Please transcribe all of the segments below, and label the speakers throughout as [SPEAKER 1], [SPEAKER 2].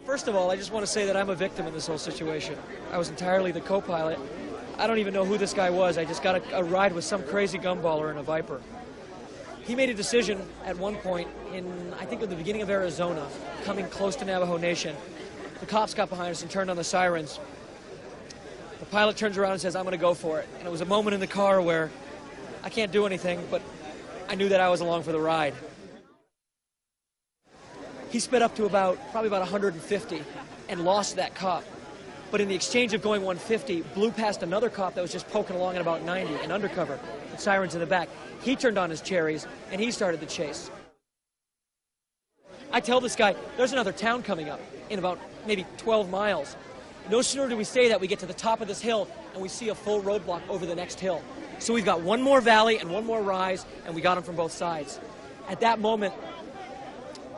[SPEAKER 1] First of all, I just want to say that I'm a victim in this whole situation. I was entirely the co-pilot. I don't even know who this guy was. I just got a ride with some crazy gumballer in a Viper. He made a decision at one point in, I think, at the beginning of Arizona, coming close to Navajo Nation. The cops got behind us and turned on the sirens. The pilot turns around and says, I'm going to go for it. And it was a moment in the car where I can't do anything, but I knew that I was along for the ride. He sped up to probably about 150 and lost that cop. But in the exchange of going 150, blew past another cop that was just poking along at about 90 and undercover, with sirens in the back. He turned on his cherries and he started the chase. I tell this guy, there's another town coming up in about maybe 12 miles. No sooner do we say that, we get to the top of this hill and we see a full roadblock over the next hill. So we've got one more valley and one more rise, and we got them from both sides. At that moment,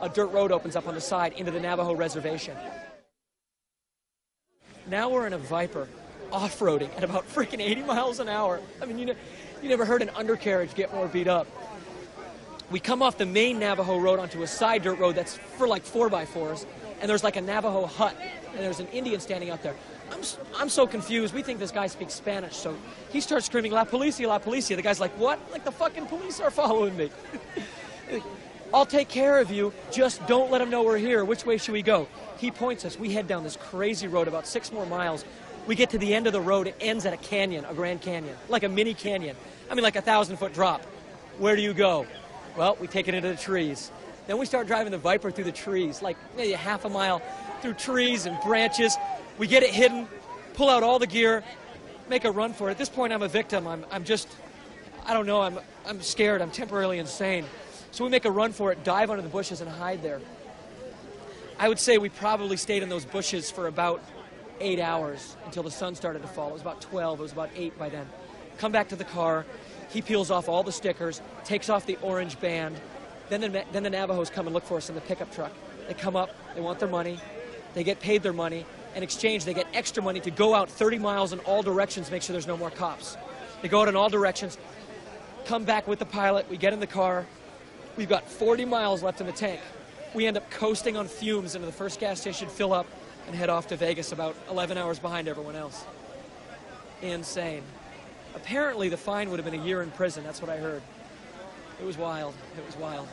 [SPEAKER 1] a dirt road opens up on the side into the Navajo reservation. Now we're in a Viper, off-roading at about freaking 80 miles an hour. I mean, you never heard an undercarriage get more beat up. We come off the main Navajo road onto a side dirt road that's for like 4x4s, and there's like a Navajo hut, and there's an Indian standing out there. I'm so confused. We think this guy speaks Spanish, so he starts screaming, La Policia, La Policia. The guy's like, what? Like the fucking police are following me. I'll take care of you, just don't let them know we're here. Which way should we go? He points us. We head down this crazy road about 6 more miles. We get to the end of the road. It ends at a canyon, a Grand Canyon, like a mini canyon. I mean, like a 1,000-foot drop. Where do you go? Well, we take it into the trees. Then we start driving the Viper through the trees, like maybe a half a mile through trees and branches. We get it hidden, pull out all the gear, make a run for it. At this point, I'm a victim. I'm just, I don't know, I'm scared. I'm temporarily insane. So we make a run for it, dive under the bushes, and hide there. I would say we probably stayed in those bushes for about 8 hours until the sun started to fall. It was about 12. It was about 8 by then. Come back to the car. He peels off all the stickers, takes off the orange band. Then the Navajos come and look for us in the pickup truck. They come up. They want their money. They get paid their money. In exchange, they get extra money to go out 30 miles in all directions, make sure there's no more cops. They go out in all directions, come back with the pilot. We get in the car. We've got 40 miles left in the tank. We end up coasting on fumes into the first gas station, fill up, and head off to Vegas about 11 hours behind everyone else. Insane. Apparently, the fine would have been a year in prison. That's what I heard. It was wild. It was wild.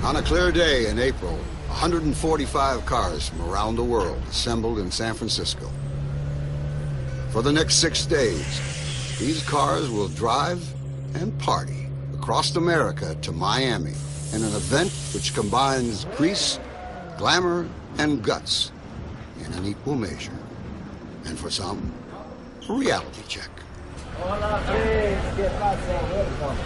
[SPEAKER 2] On a clear day in April, 145 cars from around the world assembled in San Francisco. For the next 6 days, these cars will drive and party across America to Miami in an event which combines grease, glamour, and guts in an equal measure. And for some, a reality check.
[SPEAKER 3] Hola, friends. ¿Qué pasa? Welcome.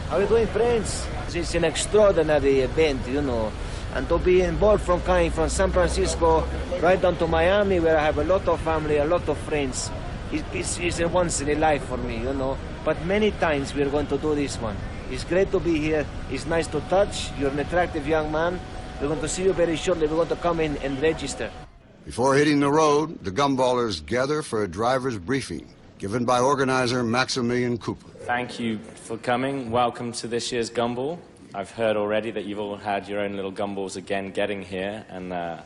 [SPEAKER 3] How are you doing, friends? It's an extraordinary event, you know. And to be involved coming from San Francisco right down to Miami, where I have a lot of family, a lot of friends, it's a once in a life for me, you know. but many times we're going to do this one. It's great to be here. It's nice to touch. You're an attractive young man. We're going to see you very shortly. We're going to come in and register.
[SPEAKER 2] Before hitting the road, the Gumballers gather for a driver's briefing given by organizer Maximilian Cooper.
[SPEAKER 4] Thank you for coming. Welcome to this year's Gumball. I've heard already that you've all had your own little Gumballs again getting here, and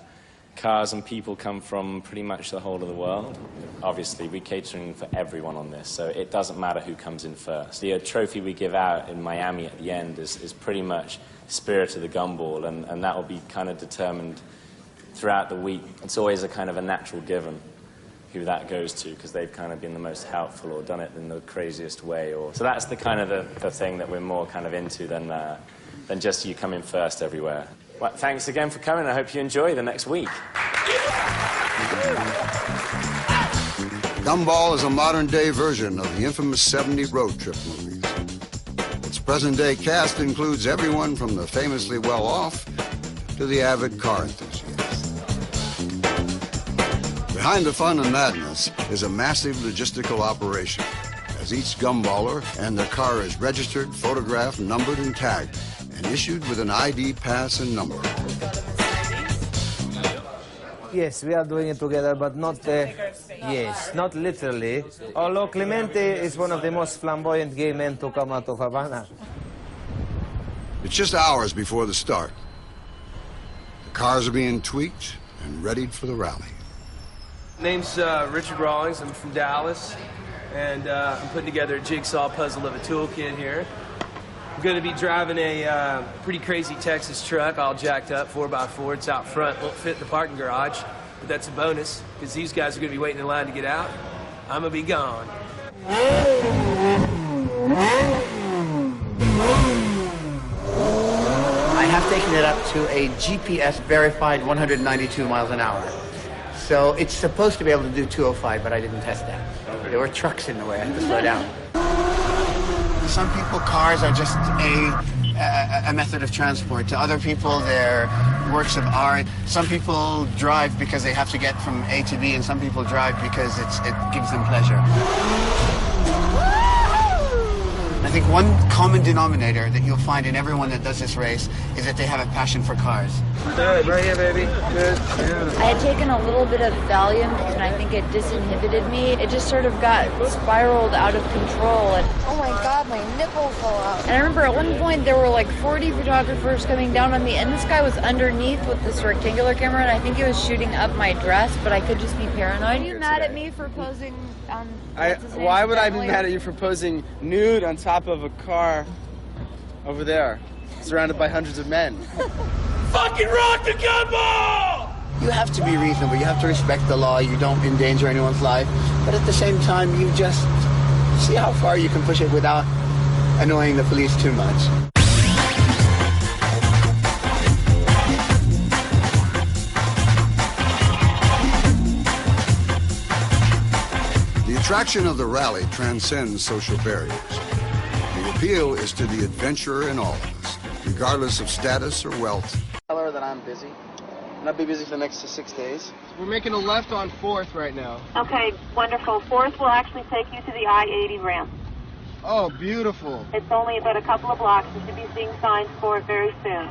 [SPEAKER 4] cars and people come from pretty much the whole of the world. Obviously, we're catering for everyone on this, so it doesn't matter who comes in first. The trophy we give out in Miami at the end is pretty much spirit of the Gumball, and that will be kind of determined throughout the week. It's always a kind of a natural given who that goes to, because they've kind of been the most helpful or done it in the craziest way. So that's the kind of the thing that we're more kind of into than just you coming first everywhere. Well, thanks again for coming. I hope you enjoy the next week.
[SPEAKER 2] Gumball is a modern-day version of the infamous 70 road trip movies. Its present-day cast includes everyone from the famously well-off to the avid car enthusiast. Behind the fun and madness is a massive logistical operation, as each Gumballer and their car is registered, photographed, numbered, and tagged, and issued with an ID pass and number.
[SPEAKER 3] Yes, we are doing it together, but not, yes, not literally. Although Clemente is one of the most flamboyant gay men to come out of Havana.
[SPEAKER 2] It's just hours before the start. The cars are being tweaked and readied for the rally.
[SPEAKER 5] Name's Richard Rawlings. I'm from Dallas, and I'm putting together a jigsaw puzzle of a toolkit here. I'm going to be driving a pretty crazy Texas truck, all jacked up, 4x4. It's out front, won't fit in the parking garage, but that's a bonus, because these guys are going to be waiting in line to get out. I'm going to be gone.
[SPEAKER 6] I have taken it up to a GPS-verified 192 miles an hour. So it's supposed to be able to do 205, but I didn't test that. There were trucks in the way. I had to slow down. Some people, cars are just a method of transport. To other people, they're works of art. Some people drive because they have to get from A to B, and some people drive because it gives them pleasure. I think one common denominator that you'll find in everyone that does this race is that they have a passion for cars.
[SPEAKER 5] Good, right here, baby. Good. Yeah.
[SPEAKER 7] I had taken a little bit of Valium, and I think it disinhibited me. It just sort of got spiraled out of control. And
[SPEAKER 8] oh my God, my nipple fell out.
[SPEAKER 7] And I remember at one point there were like 40 photographers coming down on me, and this guy was underneath with this rectangular camera, and I think he was shooting up my dress, but I could just be paranoid. Are you mad at me for posing on...
[SPEAKER 5] Why would I be mad at you for posing nude on top of a car over there, surrounded by hundreds of men?
[SPEAKER 4] Fucking rock the Gumball!
[SPEAKER 6] You have to be reasonable. You have to respect the law. You don't endanger anyone's life. But at the same time, you just see how far you can push it without annoying the police too much.
[SPEAKER 2] The attraction of the rally transcends social barriers. The appeal is to the adventurer in all of us, regardless of status or wealth.
[SPEAKER 9] Tell her that I'm busy, and I'll be busy for the next 6 days. We're making a left on 4th right now.
[SPEAKER 10] Okay, wonderful. 4th will actually take you to the I-80 ramp.
[SPEAKER 9] Oh, beautiful.
[SPEAKER 10] It's only about a couple of blocks. You should be seeing signs for it very soon.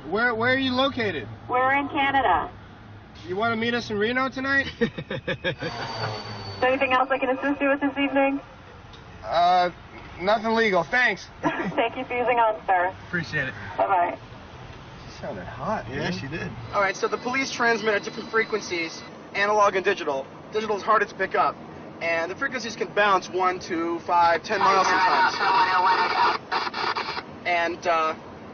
[SPEAKER 9] Where are you located?
[SPEAKER 10] We're in Canada.
[SPEAKER 9] You want to meet us in Reno tonight?
[SPEAKER 10] Is there anything else I can assist you with this evening?
[SPEAKER 9] Nothing legal. Thanks.
[SPEAKER 10] Thank you for using OnStar.
[SPEAKER 9] Appreciate it.
[SPEAKER 10] Bye-bye.
[SPEAKER 9] She sounded hot. Yeah, she did. All right, so the police transmit at different frequencies, analog and digital. Digital is harder to pick up, and the frequencies can bounce 1, 2, 5, 10 miles sometimes.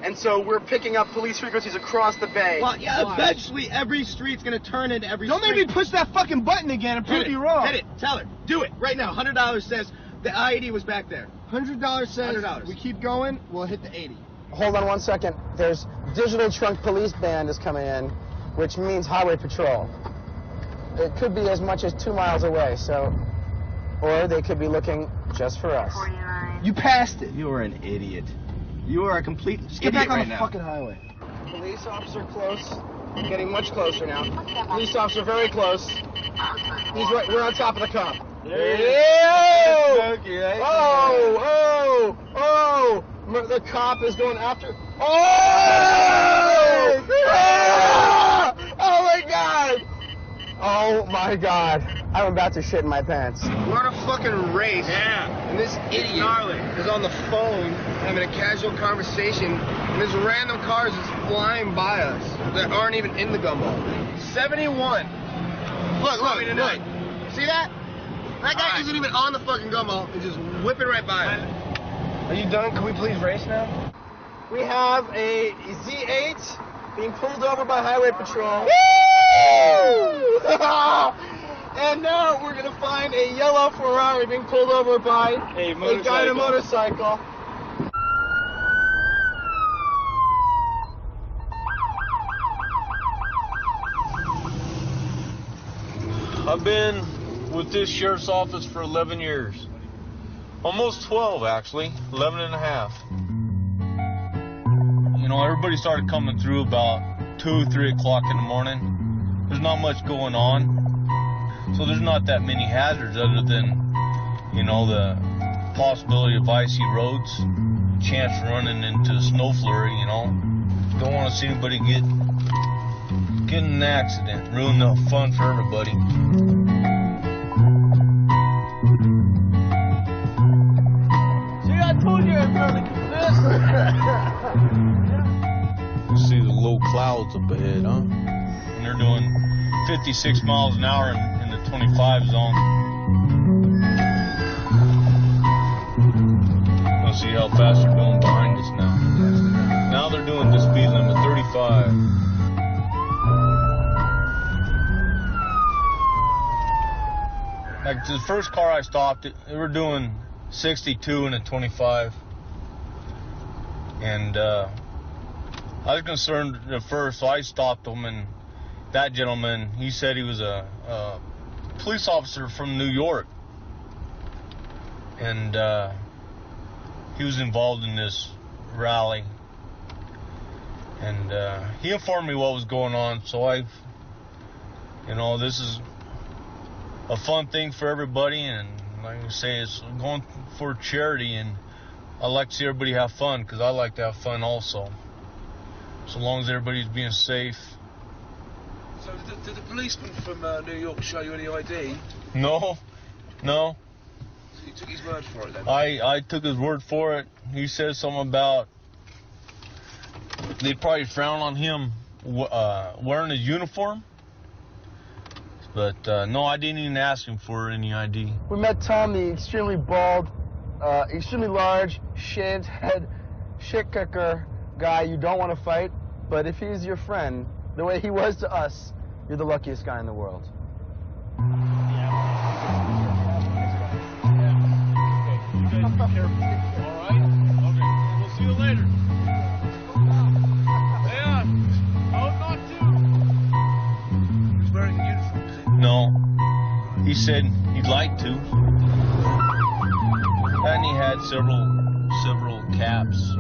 [SPEAKER 9] And so we're picking up police frequencies across the bay.
[SPEAKER 11] Well, yeah, eventually every street's gonna turn into every street.
[SPEAKER 9] Don't make me push that fucking button again and prove you wrong.
[SPEAKER 11] Hit it. Tell her. Do it right now. $100 says the I-80 was back there.
[SPEAKER 9] $100 says
[SPEAKER 11] $100.
[SPEAKER 9] we keep going, we'll hit the 80. Hold on 1 second. There's digital trunk police band is coming in, which means highway patrol. It could be as much as 2 miles away, so, or they could be looking just for us.
[SPEAKER 10] 49.
[SPEAKER 9] You passed it.
[SPEAKER 11] You are an idiot. You are a complete
[SPEAKER 9] Just
[SPEAKER 11] idiot
[SPEAKER 9] get back on
[SPEAKER 11] right
[SPEAKER 9] the
[SPEAKER 11] now.
[SPEAKER 9] fucking highway. Police officer close. Getting much closer now. Police officer very close. He's right. We're on top of the cop. The cop is going after. Oh! Oh my God! Oh my God! I'm about to shit in my pants.
[SPEAKER 11] We're on a fucking race. Yeah. And this idiot is on the phone having a casual conversation, and there's random cars just flying by us that aren't even in the Gumball. 71. Look. See that? That guy isn't even on the fucking Gumball. He's just whipping right by us. Are you done? Can we please race now?
[SPEAKER 9] We have a Z8 being pulled over by Highway Patrol. And now we're going to find a yellow Ferrari being pulled over by a guy on a motorcycle.
[SPEAKER 12] I've been with this sheriff's office for 11 years. Almost 12, actually. 11 and a half. You know, everybody started coming through about 2, 3 o'clock in the morning. There's not much going on. So there's not that many hazards other than, you know, the possibility of icy roads, chance of running into a snow flurry, you know. Don't want to see anybody get in an accident, ruin the fun for everybody.
[SPEAKER 9] I told you I'd probably do
[SPEAKER 12] You see the low clouds up ahead, huh? And they're doing 56 miles an hour in the 25 zone. Let's see how fast they're going behind us now. Now they're doing the speed limit, 35. Like the first car I stopped, they were doing 62 and a 25. And I was concerned at first, so I stopped them, and that gentleman, he said he was a police officer from New York. And he was involved in this rally. And he informed me what was going on, so you know, this is a fun thing for everybody, and like I say, it's going for charity, and I like to see everybody have fun, because I like to have fun also. So long as everybody's being safe.
[SPEAKER 13] So did the policeman from New York show you any ID?
[SPEAKER 12] No.
[SPEAKER 13] So you took his word for it then?
[SPEAKER 12] I took his word for it. He said something about they'd probably frown on him wearing his uniform. But no, I didn't even ask him for any ID.
[SPEAKER 9] We met Tom, the extremely bald, extremely large, shaved head, shit kicker guy you don't want to fight. But if he's your friend, the way he was to us, you're the luckiest guy in the world.
[SPEAKER 12] No, he said he'd like to, and he had several caps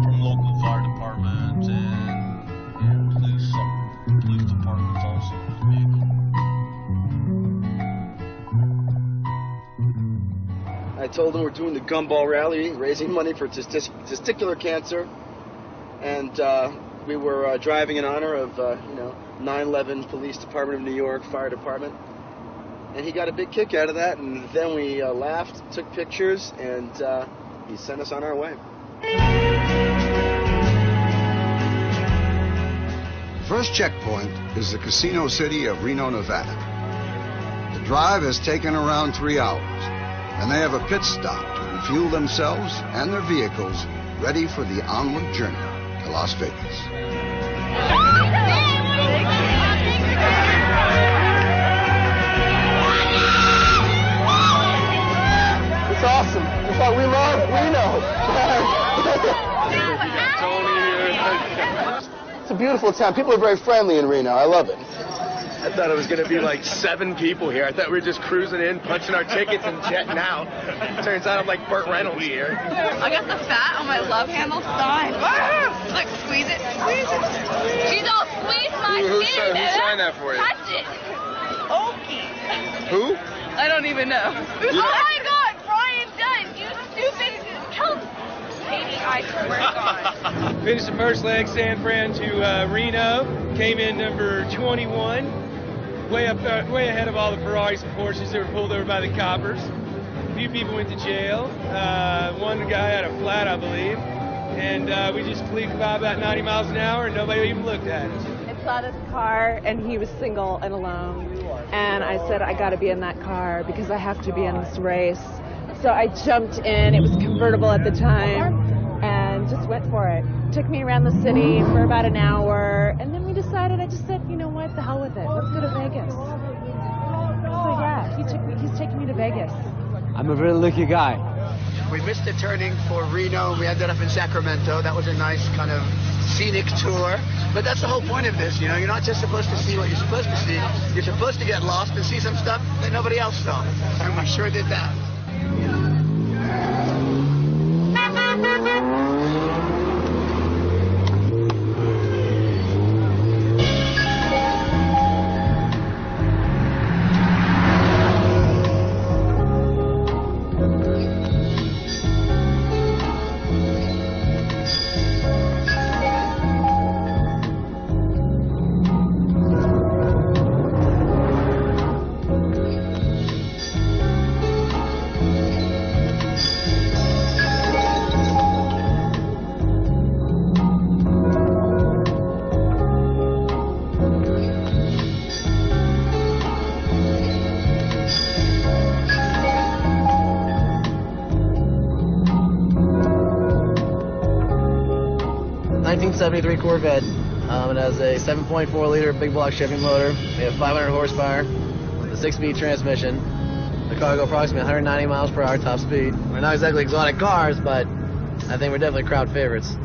[SPEAKER 12] from local fire departments and police departments also in his vehicle.
[SPEAKER 9] I told him we're doing the Gumball rally, raising money for testicular cancer, and we were driving in honor of 9/11 Police Department of New York Fire Department, and he got a big kick out of that. And then we laughed, took pictures, and he sent us on our way.
[SPEAKER 2] First checkpoint is the casino city of Reno, Nevada. The drive has taken around 3 hours, and they have a pit stop to refuel themselves and their vehicles, ready for the onward journey to Las Vegas.
[SPEAKER 9] It's awesome. In fact, we love Reno. It's a beautiful town. People are very friendly in Reno. I love it.
[SPEAKER 11] I thought it was going to be like 7 people here. I thought we were just cruising in, punching our tickets, and jetting out. Turns out I'm like Burt Reynolds here.
[SPEAKER 14] I got the fat on my love handle. Fine. Like, squeeze it, squeeze it. She's all squeeze my
[SPEAKER 11] Who
[SPEAKER 14] skin.
[SPEAKER 11] signed that for you?
[SPEAKER 14] Touch it. Okay.
[SPEAKER 11] Who?
[SPEAKER 14] I don't even know. Oh my God, Brian Dunn, you stupid help. Baby, I swear to God.
[SPEAKER 5] Finished the first leg, San Fran to Reno. Came in number 21. Way ahead of all the Ferraris and Porsches that were pulled over by the coppers. A few people went to jail. One guy had a flat, I believe. And we just flew by about 90 miles an hour and nobody even looked at us.
[SPEAKER 15] I saw this car and he was single and alone. And I said, I got to be in that car because I have to be in this race. So I jumped in. It was convertible at the time and just went for it. Took me around the city for about an hour. And then we decided, I just said, you know what, the hell with it. Let's go to Vegas. So yeah, he's taking me to Vegas.
[SPEAKER 3] I'm a really lucky guy.
[SPEAKER 6] We missed the turning for Reno. We ended up in Sacramento. That was a nice kind of scenic tour. But that's the whole point of this, you know. You're not just supposed to see what you're supposed to see. You're supposed to get lost and see some stuff that nobody else saw. And we sure did that.
[SPEAKER 3] '73 Corvette. It has a 7.4 liter big block Chevy motor. We have 500 horsepower, a 6-speed transmission. The car will go approximately 190 miles per hour top speed. We're not exactly exotic cars, but I think we're definitely crowd favorites.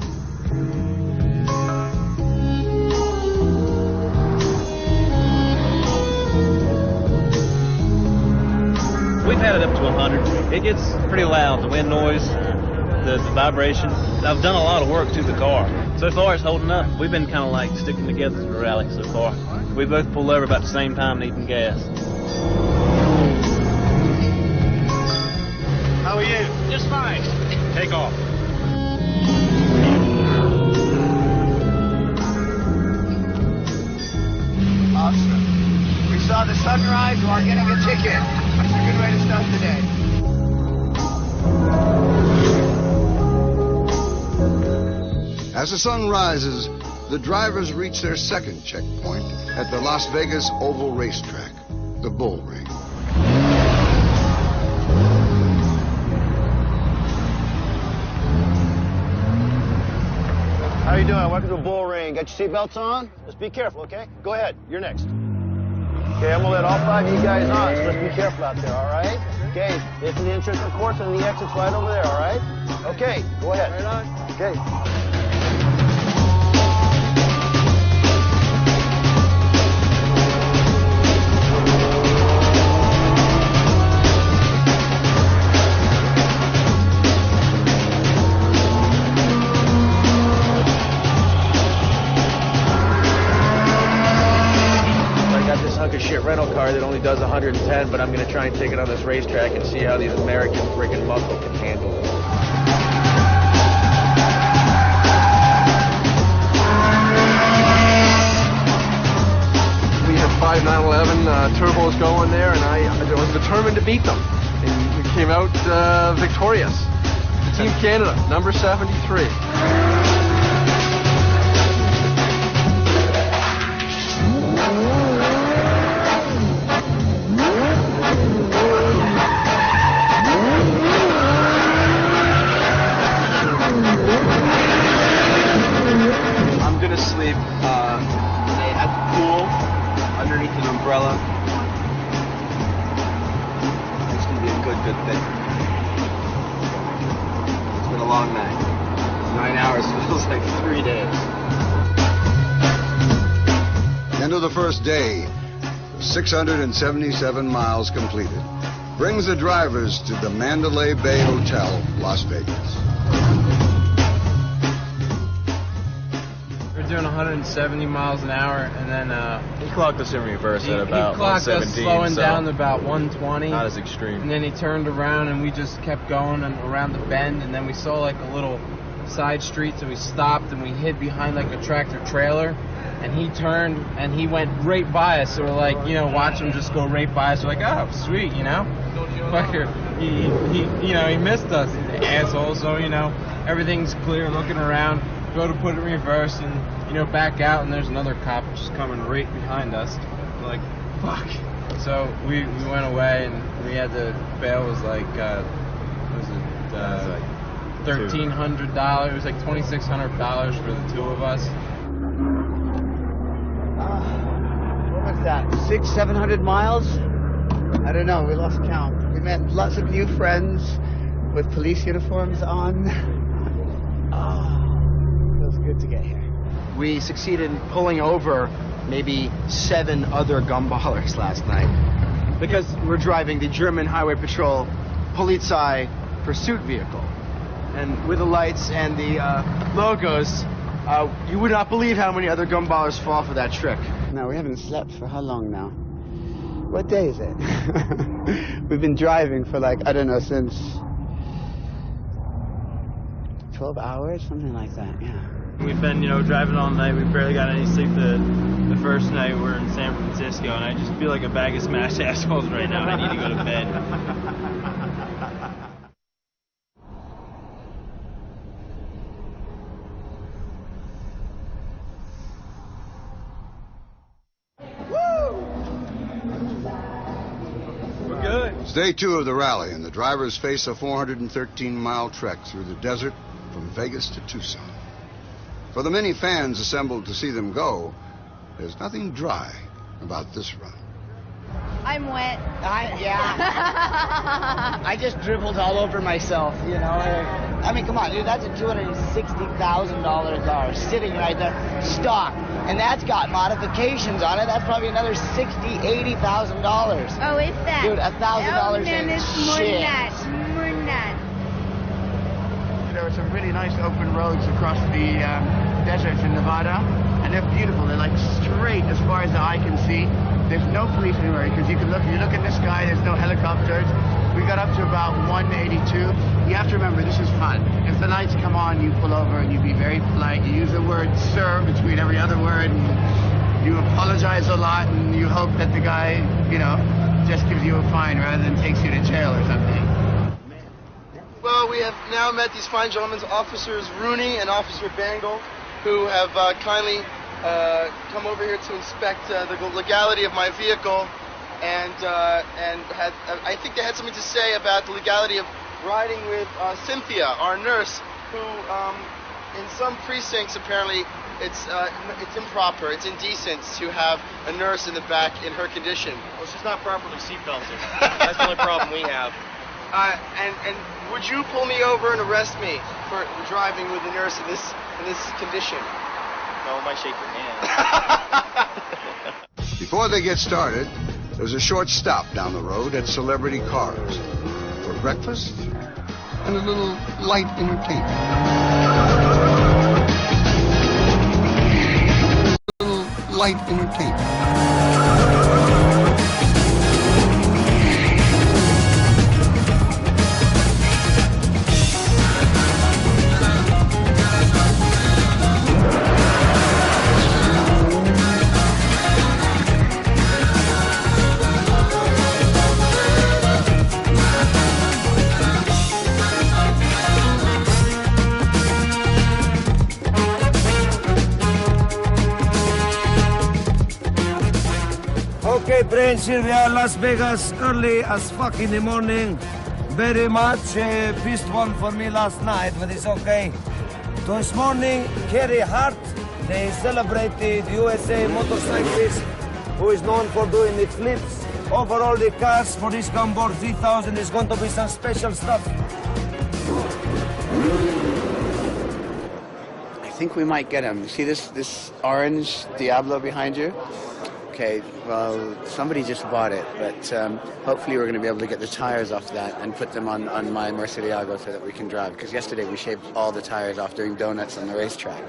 [SPEAKER 16] We've had it up to 100. It gets pretty loud, the wind noise, the vibration. I've done a lot of work to the car. So far it's holding up. We've been kind of like sticking together through the rally so far. We both pulled over about the same time needing gas.
[SPEAKER 11] How are you?
[SPEAKER 16] Just fine.
[SPEAKER 11] Take off. Awesome. We saw the sunrise while getting a ticket. That's a good way to start the day.
[SPEAKER 2] As the sun rises, the drivers reach their second checkpoint at the Las Vegas Oval Racetrack, the Bull Ring.
[SPEAKER 11] How you doing? Welcome to the Bull Ring. Got your seatbelts on? Just be careful, okay? Go ahead. You're next. Okay, I'm gonna let all 5 of you guys on, so just be careful out there, all right? Okay, this is the entrance, of course, and the exit's right over there, all right? Okay, go ahead. Right on. Okay.
[SPEAKER 3] Rental car that only does 110, but I'm going to try and take it on this racetrack and see how these American friggin' muscle can handle it.
[SPEAKER 17] We had 5 911 turbos going there, and I was determined to beat them, and we came out victorious. Team Canada, number 73.
[SPEAKER 3] Umbrella. It's gonna be a good thing. It's been a long night. 9 hours feels like 3 days.
[SPEAKER 2] End of the first day, 677 miles completed, brings the drivers to the Mandalay Bay Hotel, Las Vegas.
[SPEAKER 18] We're
[SPEAKER 9] doing 170 miles an hour, and then
[SPEAKER 18] he clocked us in reverse at
[SPEAKER 9] he
[SPEAKER 18] about
[SPEAKER 9] clocked
[SPEAKER 18] 117.
[SPEAKER 9] us slowing
[SPEAKER 18] so
[SPEAKER 9] down to about 120.
[SPEAKER 18] not as extreme.
[SPEAKER 9] And then he turned around, and we just kept going and around the bend, and then we saw like a little side street, so we stopped and we hid behind like a tractor trailer. And he turned and he went right by us. So we're like, you know, watch him just go right by us. We're like, oh, sweet, you know. Fucker, he missed us, he's an asshole. So, you know, everything's clear, looking around, go to put it in reverse and, you know, back out, and there's another cop just coming right behind us. We're like, fuck. So we went away and we had to bail. It was like, what was it, $1,300. It was like $2,600 for the two of us.
[SPEAKER 6] What was that, 600-700 miles? I don't know, we lost count. We met lots of new friends with police uniforms on. Oh, feels good to get here.
[SPEAKER 9] We succeeded in pulling over maybe 7 other gumballers last night because we're driving the German Highway Patrol Polizei pursuit vehicle. And with the lights and the logos, you would not believe how many other gumballers fall for that trick.
[SPEAKER 6] No, we haven't slept for how long now? What day is it? We've been driving for like, I don't know, since 12 hours, something like that, yeah.
[SPEAKER 16] We've been, you know, driving all night. We barely got any sleep the first night. We're in San Francisco, and I just feel like a bag of smashed assholes right now, and I need to go to bed.
[SPEAKER 2] It's day 2 of the rally, and the drivers face a 413-mile trek through the desert from Vegas to Tucson. For the many fans assembled to see them go, there's nothing dry about this run.
[SPEAKER 8] I'm wet.
[SPEAKER 6] Yeah. I just dribbled all over myself, you know. I mean, come on, dude, that's a $260,000 car sitting right there, stock. And that's got modifications on it. That's probably another $60,000, $80,000.
[SPEAKER 8] Oh, it's that.
[SPEAKER 6] Dude, $1,000
[SPEAKER 8] in shit. More than that.
[SPEAKER 6] There are some really nice open roads across the deserts in Nevada, and they're beautiful. They're like straight as far as the eye can see. There's no police anywhere because you look in the sky. There's no helicopters. We got up to about 182. You have to remember, this is fun. If the lights come on, you pull over and you be very polite. You use the word "sir" between every other word, and you apologize a lot, and you hope that the guy, you know, just gives you a fine rather than takes you to jail or something.
[SPEAKER 9] Well, we have now met these fine gentlemen, Officers Rooney and Officer Bangle, who have kindly come over here to inspect the legality of my vehicle, and had I think they had something to say about the legality of riding with Cynthia, our nurse, who in some precincts apparently it's improper, it's indecent to have a nurse in the back in her condition.
[SPEAKER 16] Well, she's not properly seatbelted. That's the only problem we have.
[SPEAKER 9] And would you pull me over and arrest me for driving with a nurse in this condition?
[SPEAKER 16] No, I might shake your hand.
[SPEAKER 2] Before they get started, there's a short stop down the road at Celebrity Cars for breakfast and a little light entertainment. A little light entertainment.
[SPEAKER 19] Okay, friends, here we are, Las Vegas, early as fuck in the morning. Very much pissed one for me last night, but it's okay. This morning, Carey Hart, they celebrated USA motorcyclist who is known for doing the flips. Over all the cars for this Gumball 3000 is going to be some special stuff.
[SPEAKER 6] I think we might get him. See this orange Diablo behind you? Okay, well, somebody just bought it, but hopefully we're going to be able to get the tires off that and put them on my Murcielago so that we can drive, because yesterday we shaved all the tires off doing donuts on the racetrack.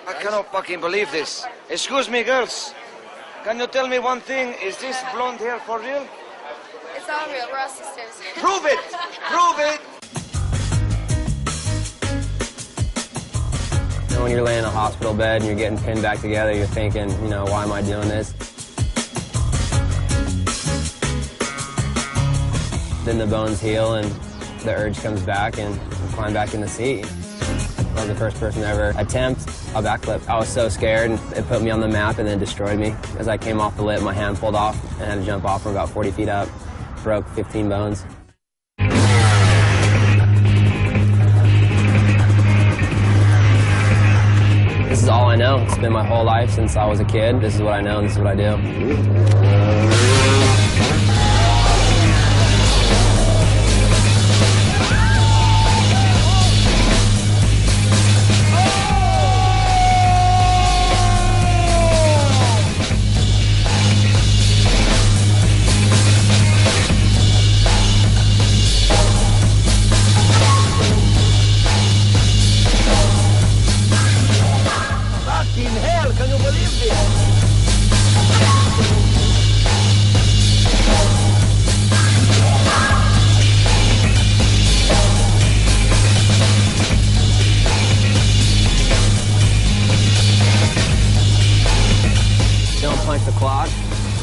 [SPEAKER 19] I cannot fucking believe this. Excuse me, girls. Can you tell me one thing? Is this blonde hair for real?
[SPEAKER 14] It's all real. We're all sisters.
[SPEAKER 19] Prove it! Prove it!
[SPEAKER 20] You know, when you're laying in a hospital bed and you're getting pinned back together, you're thinking, you know, why am I doing this? Then the bones heal and the urge comes back and you climb back in the seat. I was the first person to ever attempt a backflip. I was so scared, and it put me on the map and then destroyed me. As I came off the lip, my hand pulled off and I had to jump off from about 40 feet up. Broke 15 bones. This is all I know. It's been my whole life since I was a kid. This is what I know and this is what I do. Punch the clock.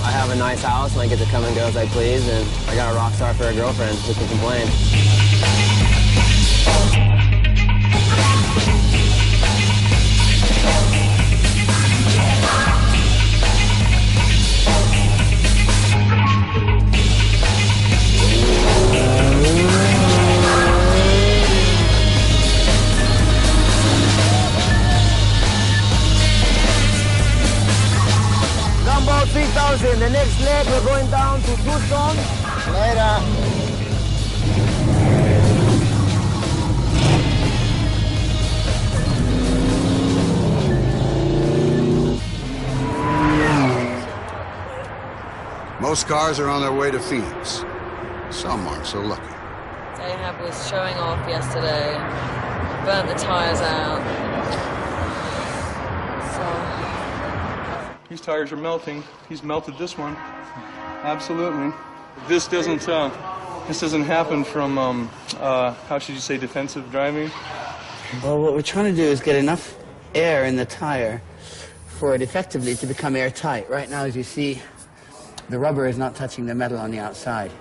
[SPEAKER 20] I have a nice house and I get to come and go as I please, and I got a rock star for a girlfriend. Who can complain?
[SPEAKER 19] Gumball 3000, the next leg we're going down to Tucson. Later.
[SPEAKER 2] Most cars are on their way to Phoenix. Some aren't so lucky.
[SPEAKER 21] Ahab was showing off yesterday, burnt the tires out.
[SPEAKER 22] These tires are melting. He's melted this one. Absolutely. This doesn't happen from, how should you say, defensive driving?
[SPEAKER 6] Well, what we're trying to do is get enough air in the tire for it effectively to become airtight. Right now, as you see, the rubber is not touching the metal on the outside.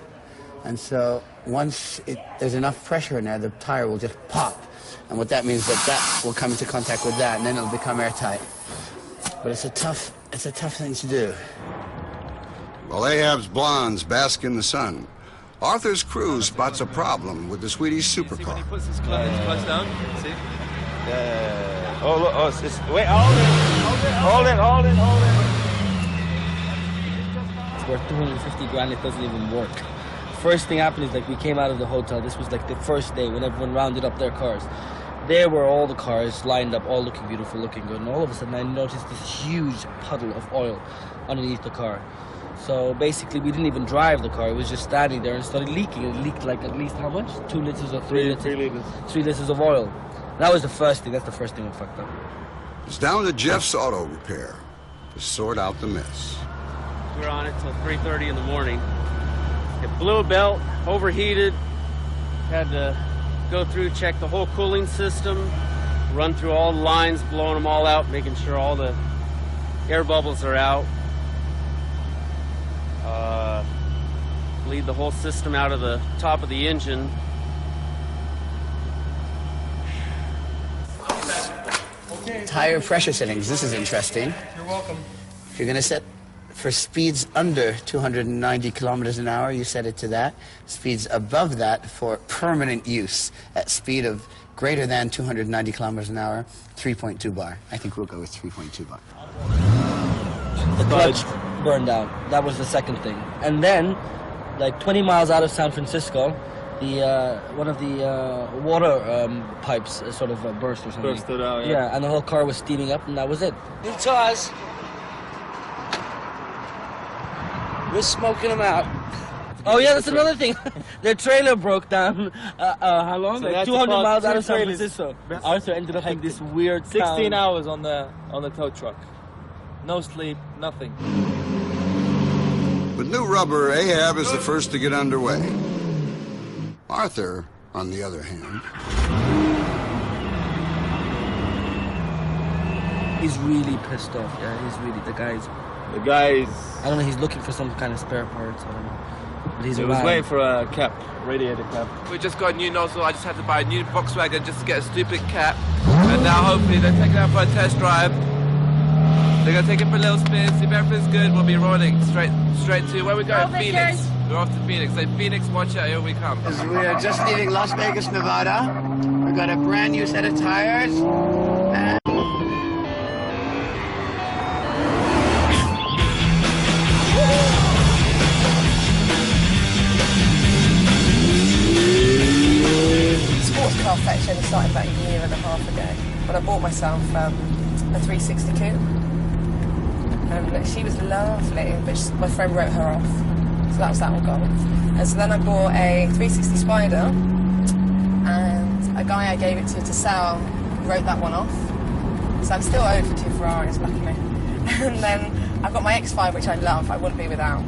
[SPEAKER 6] And so once there's enough pressure in there, the tire will just pop. And what that means is that will come into contact with that, and then it'll become airtight. But it's a tough thing to do.
[SPEAKER 2] While Ahab's blondes bask in the sun, Arthur's crew spots a problem with the Swedish supercar.
[SPEAKER 5] When he puts his clutch down, see?
[SPEAKER 19] Yeah. Oh, look. Oh, wait, hold it.
[SPEAKER 23] It's worth 250 grand. It doesn't even work. First thing happened is, like, we came out of the hotel. This was like the first day when everyone rounded up their cars. There were all the cars lined up, all looking beautiful, looking good. And all of a sudden, I noticed this huge puddle of oil underneath the car. So basically, we didn't even drive the car. It was just standing there and started leaking. It leaked like at least how much? 2 liters or 3 liters?
[SPEAKER 22] 3 liters.
[SPEAKER 23] 3 liters of oil. That was the first thing. That's the first thing we fucked up.
[SPEAKER 2] It's down to Jeff's auto repair to sort out the mess.
[SPEAKER 24] We were on it till 3:30 in the morning. It blew a belt, overheated, had to go through, check the whole cooling system, run through all the lines, blowing them all out, making sure all the air bubbles are out. Bleed the whole system out of the top of the engine.
[SPEAKER 6] Tire pressure settings. This is interesting.
[SPEAKER 22] You're welcome.
[SPEAKER 6] If you're going to set for speeds under 290 kilometers an hour, you set it to that. Speeds above that for permanent use at speed of greater than 290 kilometers an hour, 3.2 bar. I think we'll go with 3.2 bar.
[SPEAKER 23] The clutch burned out. That was the second thing. And then, like 20 miles out of San Francisco, the one of the water pipes sort of burst or something.
[SPEAKER 22] Bursted out, yeah.
[SPEAKER 23] Yeah, and the whole car was steaming up, and that was it.
[SPEAKER 19] New tires. We're smoking them out.
[SPEAKER 23] Oh yeah, that's another thing. Their trailer broke down. How long?
[SPEAKER 18] So
[SPEAKER 23] Like
[SPEAKER 18] that's
[SPEAKER 23] 200
[SPEAKER 18] about
[SPEAKER 23] miles out
[SPEAKER 18] 2
[SPEAKER 23] of San
[SPEAKER 18] trailers.
[SPEAKER 23] Francisco. Arthur ended up in this weird
[SPEAKER 18] 16
[SPEAKER 23] town.
[SPEAKER 18] hours on the tow truck. No sleep, nothing.
[SPEAKER 2] With new rubber, Ahab is the first to get underway. Arthur, on the other hand,
[SPEAKER 23] he's really pissed off. Yeah, he's really the guy's. I don't know. He's looking for some kind of spare parts. I don't know. But he's
[SPEAKER 18] He was waiting for a cap, radiator cap.
[SPEAKER 1] We just got a new nozzle. I just had to buy a new Volkswagen just to get a stupid cap. And now hopefully they're taking it out for a test drive. They're gonna take it for a little spin, see if everything's good. We'll be rolling straight to where we going? Phoenix. We're off to Phoenix. So Phoenix, watch out, here we come.
[SPEAKER 6] We are just leaving Las Vegas, Nevada. We got a brand new set of tires. And
[SPEAKER 4] sports car fetch only started about a year and a half ago when I bought myself a 360 coupe. And she was lovely, but my friend wrote her off. So that was that one gone. And so then I bought a 360 Spider, and a guy I gave it to sell wrote that one off. So I'm still owed for 2 Ferraris, lucky me. And then I've got my X5, which I love, I wouldn't be without.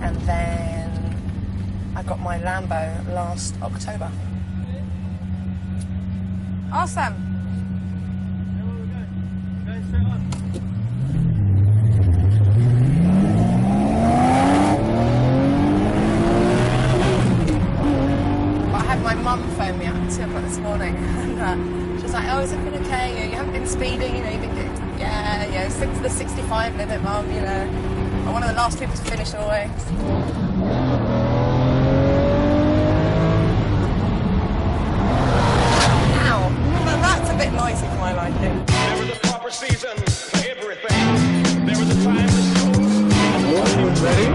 [SPEAKER 4] And then I got my Lambo last October. Awesome. My mum phoned me up at 2 o'clock this morning, and she was like, "Oh, is everything okay? You haven't been speeding, you know? You've been good." Yeah, stick to the 65 limit, Mum. You know, I'm one of the last people to finish always. Ow! Well, that's a bit noisy for my liking.
[SPEAKER 7] There was a proper season for everything. There was a time to show. Ready?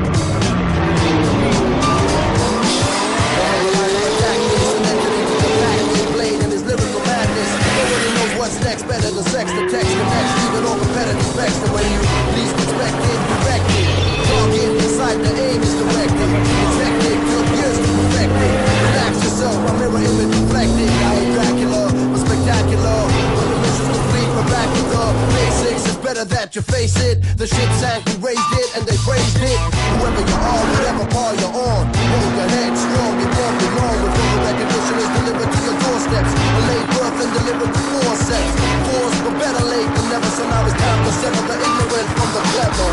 [SPEAKER 10] What's next? Better than sex, the text connects even on competitive specs. The way you least expect it, directed. Target inside the aim is directed. Detected, took years to perfect it. Relax yourself, my mirror image reflected. I ain't Dracula, but spectacular. When the mission's complete, we're back to the basics. It's better that you face it. The ship sank, we raised it, and they praised it. Whoever you are, whatever par you're on, hold your head strong, it won't be long before the recognition is delivered to your doorsteps. A late birth and delivered to 4 sets. Force, but better late than never. So now it's time to sever the ignorant from the clever.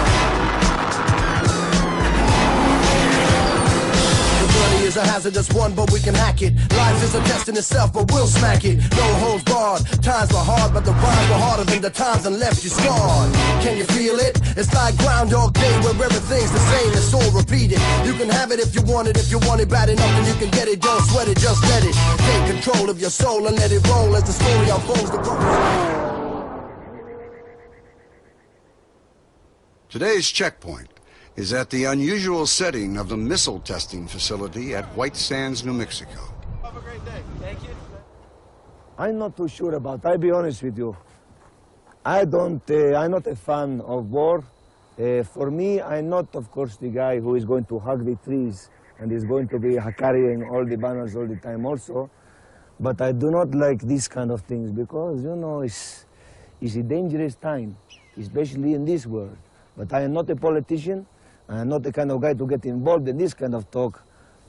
[SPEAKER 10] Is a hazardous one, but we can hack it. Life is a test in itself, but we'll smack it. No holds barred. Times were hard, but the rhymes were harder than the times and left you scarred. Can you feel it? It's like Groundhog Day, where everything's the same. It's all repeated. You can have it if you want it. If you want it bad enough, then you can get it. Don't sweat it, just let it. Take control of your soul and let it roll as the story unfolds.
[SPEAKER 2] Today's checkpoint is at the unusual setting of the missile testing facility at White Sands, New Mexico.
[SPEAKER 7] Have a great day. Thank you.
[SPEAKER 19] I'm not too sure about, I'll be honest with you. I'm not a fan of war. For me, I'm not, of course, the guy who is going to hug the trees and is going to be carrying all the banners all the time also. But I do not like these kind of things because, you know, it's a dangerous time, especially in this world. But I am not a politician. I'm not the kind of guy to get involved in this kind of talk.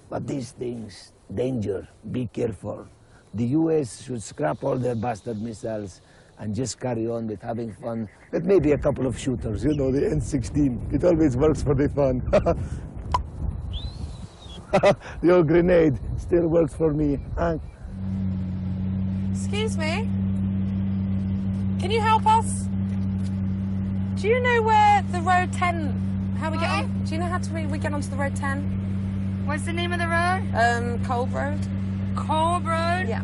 [SPEAKER 19] But these things, danger, be careful. The U.S. should scrap all their bastard missiles and just carry on with having fun. But maybe a couple of shooters, you know, the N16. It always works for the fun. The old grenade still works for me.
[SPEAKER 15] Excuse me? Can you help us? Do you know where the road 10... How we get on? Do you know how we get onto the road 10?
[SPEAKER 8] What's the name of the road?
[SPEAKER 15] Kolb Road.
[SPEAKER 8] Kolb Road?
[SPEAKER 15] Yeah.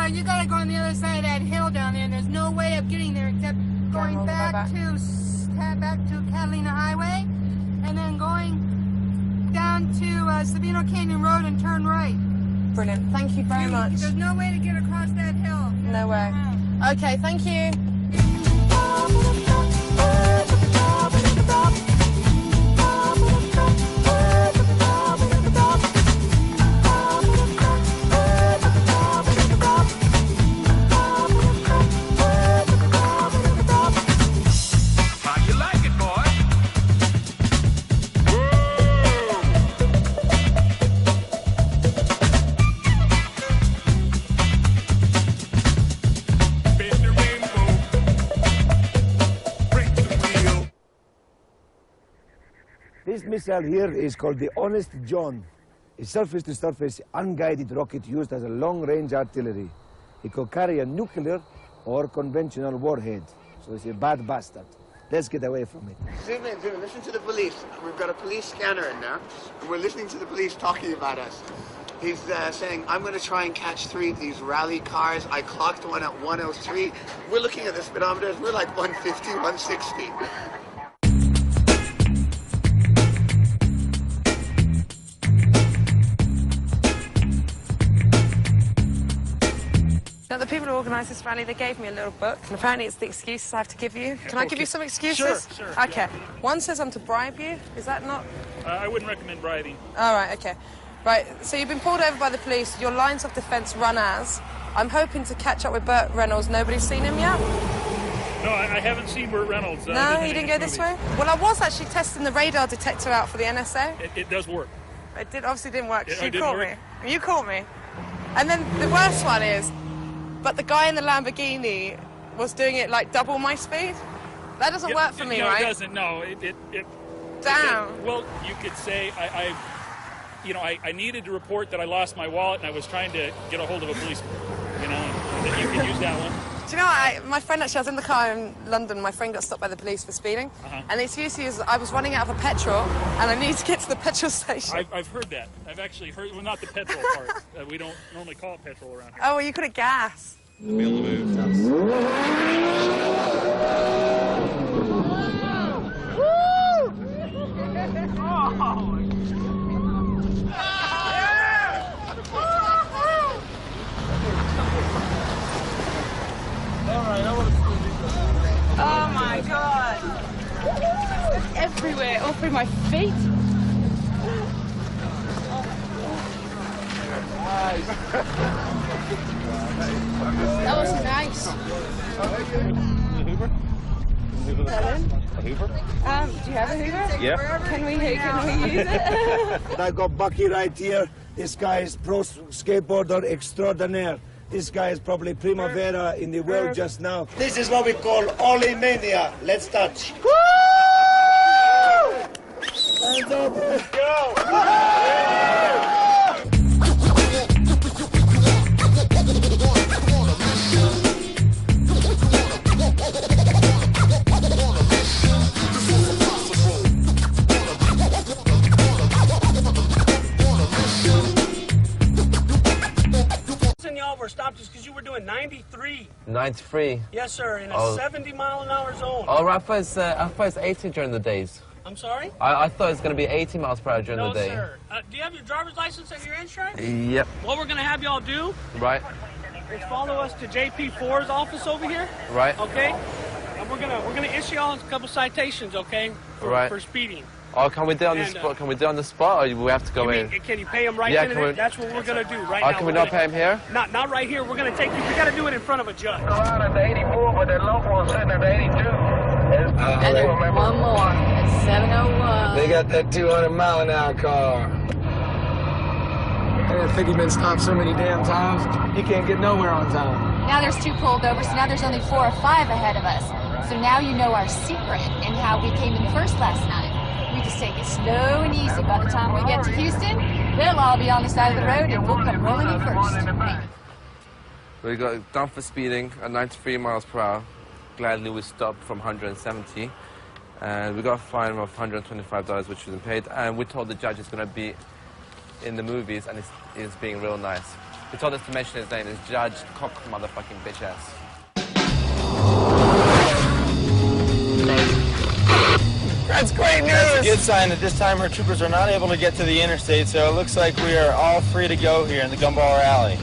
[SPEAKER 8] You gotta go on the other side of that hill down there, and there's no way of getting there except going back to Catalina Highway, and then going down to Sabino Canyon Road and turn right.
[SPEAKER 15] Brilliant. Thank you very much.
[SPEAKER 8] There's no way to get across that hill.
[SPEAKER 15] No way. Okay, thank you.
[SPEAKER 19] missile here is called the Honest John. A surface-to-surface, unguided rocket used as a long-range artillery. It could carry a nuclear or conventional warhead. So it's a bad bastard. Let's get away from it.
[SPEAKER 6] Zoom in, zoom in. Listen to the police. We've got a police scanner in there, and we're listening to the police talking about us. He's saying, I'm going to try and catch 3 of these rally cars. I clocked one at 103. We're looking at the speedometers. We're like 150, 160.
[SPEAKER 4] Now, the people who organised this rally, they gave me a little book, and apparently it's the excuses I have to give you. Can I give you some excuses?
[SPEAKER 11] Sure.
[SPEAKER 4] Okay. One says I'm to bribe you. Is that not?
[SPEAKER 11] I wouldn't recommend bribing.
[SPEAKER 4] All right, okay. Right, so you've been pulled over by the police. Your lines of defence run as. I'm hoping to catch up with Burt Reynolds. Nobody's seen him yet?
[SPEAKER 11] No, I haven't seen Burt Reynolds.
[SPEAKER 4] No, he didn't go this way? Well, I was actually testing the radar detector out for the NSA.
[SPEAKER 11] It does work.
[SPEAKER 4] It obviously didn't work.
[SPEAKER 11] It
[SPEAKER 4] You
[SPEAKER 11] didn't
[SPEAKER 4] caught
[SPEAKER 11] work.
[SPEAKER 4] me. You caught me. And then the worst one is, but the guy in the Lamborghini was doing it like double my speed. That doesn't work for me,
[SPEAKER 11] no,
[SPEAKER 4] right?
[SPEAKER 11] No, it doesn't. No,
[SPEAKER 4] Damn.
[SPEAKER 11] Well, you could say I needed to report that I lost my wallet and I was trying to get a hold of a policeman. You know, and then you can use that one.
[SPEAKER 4] Do you know, my friend actually, I was in the car in London, my friend got stopped by the police for speeding, and the excuse is I was running out of a petrol and I needed to get to the petrol station.
[SPEAKER 11] I've heard that. I've actually heard, well, not the petrol part. We don't normally call it petrol around here.
[SPEAKER 4] Oh, well, you could have gas.
[SPEAKER 11] To be able to move.
[SPEAKER 14] Oh my god. It's everywhere, all through my feet. That was nice.
[SPEAKER 16] A Hoover?
[SPEAKER 14] Do you have a Hoover?
[SPEAKER 16] Yeah.
[SPEAKER 14] Can we use it?
[SPEAKER 19] I got Bucky right here. This guy is pro skateboarder extraordinaire. This guy is probably primavera in the world just now. This is what we call Ollie Mania. Let's touch. Woo! Hands up. Let's go.
[SPEAKER 12] Y'all were stopped just because you were doing 93.
[SPEAKER 20] 93?
[SPEAKER 12] Yes, sir, in a 70-mile-an-hour zone.
[SPEAKER 20] Oh, I thought it's 80 during the days.
[SPEAKER 12] I'm sorry?
[SPEAKER 20] I thought it was going to be 80 miles per hour during the day.
[SPEAKER 12] No, sir. Do you have your driver's license and your insurance?
[SPEAKER 20] Yep.
[SPEAKER 12] What we're going to have y'all do
[SPEAKER 20] Right.
[SPEAKER 12] is follow us to JP4's office over here.
[SPEAKER 20] Right.
[SPEAKER 12] Okay? And we're gonna issue y'all a couple citations, okay? For speeding.
[SPEAKER 20] Oh, can we do it on the spot? Can we do it on the spot, or we have to go in?
[SPEAKER 12] Can you pay him right
[SPEAKER 20] Yeah,
[SPEAKER 12] then and there? That's what we're gonna do right
[SPEAKER 20] Oh,
[SPEAKER 12] now.
[SPEAKER 20] can we not pay him here?
[SPEAKER 12] Not right here. We're gonna take you. We gotta do it in front of a judge.
[SPEAKER 7] Around at the 84, but that local one's sitting at the 82.
[SPEAKER 21] And there's one more. It's 701.
[SPEAKER 13] They got that 200-mile-an-hour car. I think he's been stopped so many damn times, he can't get nowhere on time.
[SPEAKER 17] Now there's 2 pulled over, so now there's only 4 or 5 ahead of us. So now you know our secret and how we came in first last night. We just take it slow and easy. By the time we get to Houston, they'll all be on the side of the road and we'll come rolling in first.
[SPEAKER 1] We got done for speeding at 93 miles per hour. Gladly we stopped from 170. And we got a fine of $125, which wasn't paid. And we told the judge it's going to be in the movies and it's being real nice. We told us to mention his name. It's Judge Cock motherfucking bitch ass.
[SPEAKER 13] That's great news! That's a good sign that this time our troopers are not able to get to the interstate, so it looks like we are all free to go here in the Gumball Rally.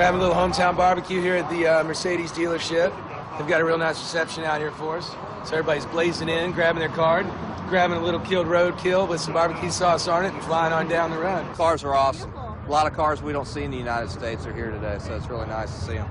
[SPEAKER 3] We're having a little hometown barbecue here at the Mercedes dealership. They've got a real nice reception out here for us. So everybody's blazing in, grabbing their card, grabbing a little killed roadkill with some barbecue sauce on it, and flying on down the run.
[SPEAKER 5] Cars are awesome. A lot of cars we don't see in the United States are here today, so it's really nice to see them.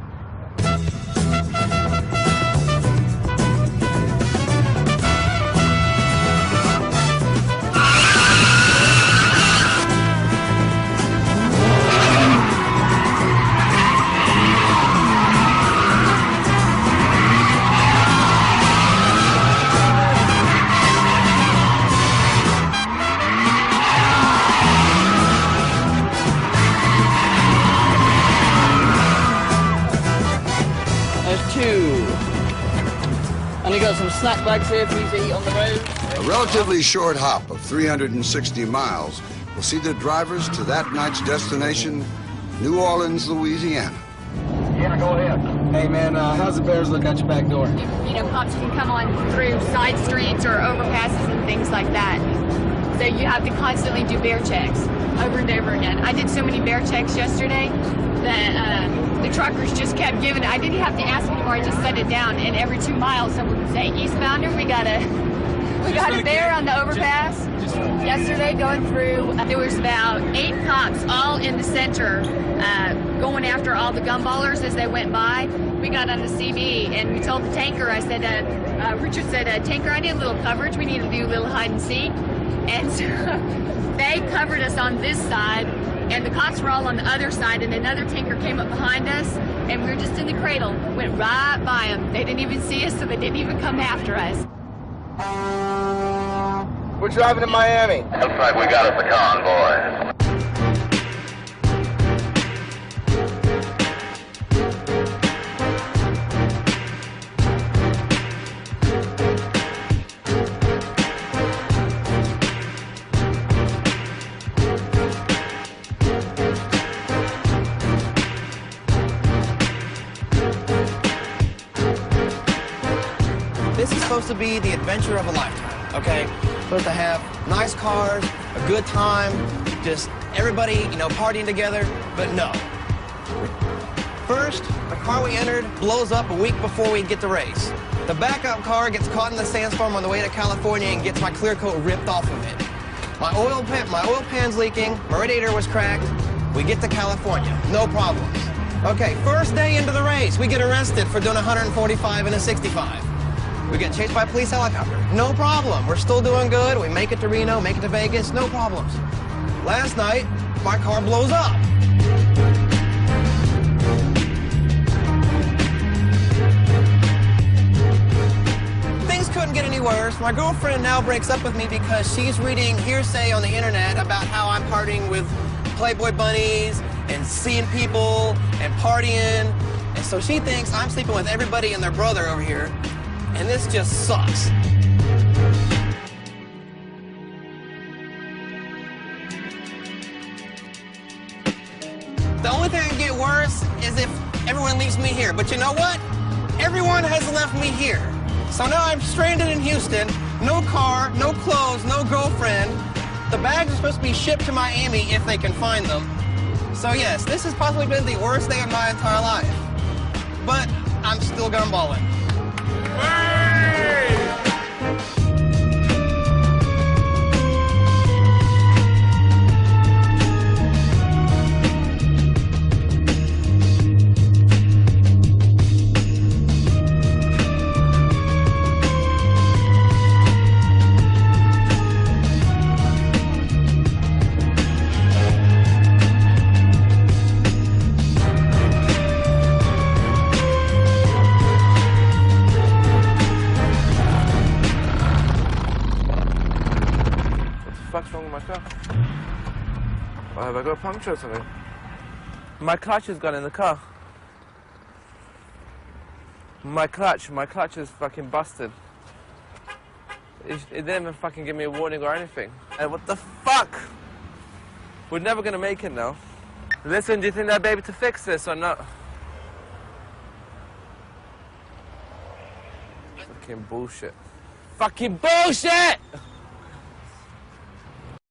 [SPEAKER 23] And you got some snack bags here for you to eat on the road.
[SPEAKER 2] A relatively short hop of 360 miles will see the drivers to that night's destination, New Orleans, Louisiana.
[SPEAKER 23] Yeah, go ahead. Hey, man, how's the Bears look out your back door?
[SPEAKER 17] You know, cops can come on through side streets or overpasses and things like that. So you have to constantly do bear checks over and over again. I did so many bear checks yesterday that the truckers just kept giving it. I didn't have to ask anymore. I just set it down, and every 2 miles, someone would say, "Eastbounder, we got a bear on the overpass." Yesterday, going through, there was about 8 cops, all in the center, going after all the gumballers as they went by. We got on the CB, and we told the tanker. I said, Richard said, "Tanker, I need a little coverage. We need to do a little hide and seek." And so they covered us on this side, and the cops were all on the other side, and another tanker came up behind us, and we were just in the cradle. Went right by them. They didn't even see us, so they didn't even come after us.
[SPEAKER 3] We're driving to Miami.
[SPEAKER 9] Looks like we got us a convoy.
[SPEAKER 24] This is supposed to be the adventure of a lifetime, okay? Supposed to have nice cars, a good time, just everybody, you know, partying together, but no. First, the car we entered blows up a week before we get to race. The backup car gets caught in the sandstorm on the way to California and gets my clear coat ripped off of it. My oil pan's leaking, my radiator was cracked. We get to California, no problems. Okay, first day into the race, we get arrested for doing 145 and a 65. We get chased by a police helicopter. No problem. We're still doing good. We make it to Reno, make it to Vegas. No problems. Last night, my car blows up. Things couldn't get any worse. My girlfriend now breaks up with me because she's reading hearsay on the internet about how I'm partying with Playboy bunnies and seeing people and partying. And so she thinks I'm sleeping with everybody and their brother over here. And this just sucks. The only thing that can get worse is if everyone leaves me here. But you know what? Everyone has left me here. So now I'm stranded in Houston. No car, no clothes, no girlfriend. The bags are supposed to be shipped to Miami if they can find them. So yes, this has possibly been the worst day of my entire life. But I'm still gumballing.
[SPEAKER 1] What's wrong with my car? Or have I got a puncture or something? My clutch has gone in the car. My clutch is fucking busted. It didn't even fucking give me a warning or anything. And what the fuck? We're never gonna make it now. Listen, do you think they'll be able to fix this or not? Fucking bullshit. Fucking bullshit!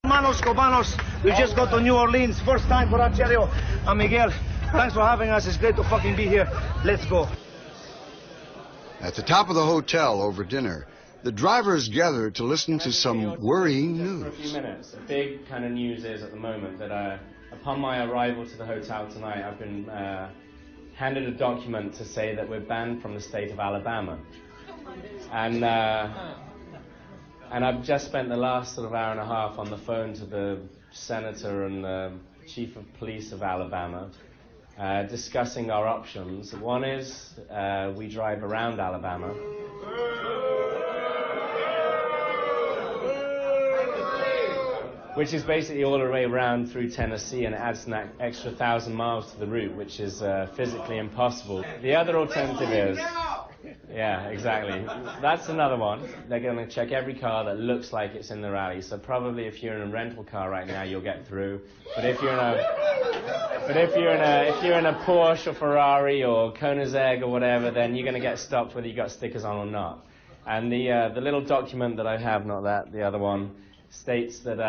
[SPEAKER 19] Hermanos, Cubanos, we just got to New Orleans. First time for Argerio and Miguel. Thanks for having us. It's great to fucking be here. Let's go.
[SPEAKER 2] At the top of the hotel over dinner, the drivers gathered to listen to some worrying news.
[SPEAKER 8] For a few minutes, the big kind of news is at the moment that upon my arrival to the hotel tonight, I've been handed a document to say that we're banned from the state of Alabama. And I've just spent the last sort of hour and a half on the phone to the senator and the chief of police of Alabama, discussing our options. One is we drive around Alabama. Which is basically all the way around through Tennessee, and it adds an extra 1,000 miles to the route, which is physically impossible. The other alternative is... Yeah, exactly. That's another one. They're going to check every car that looks like it's in the rally. So probably if you're in a rental car right now, you'll get through. But if you're in a Porsche or Ferrari or Koenigsegg or whatever, then you're going to get stopped whether you got stickers on or not. And the little document that I have, not that, the other one, states that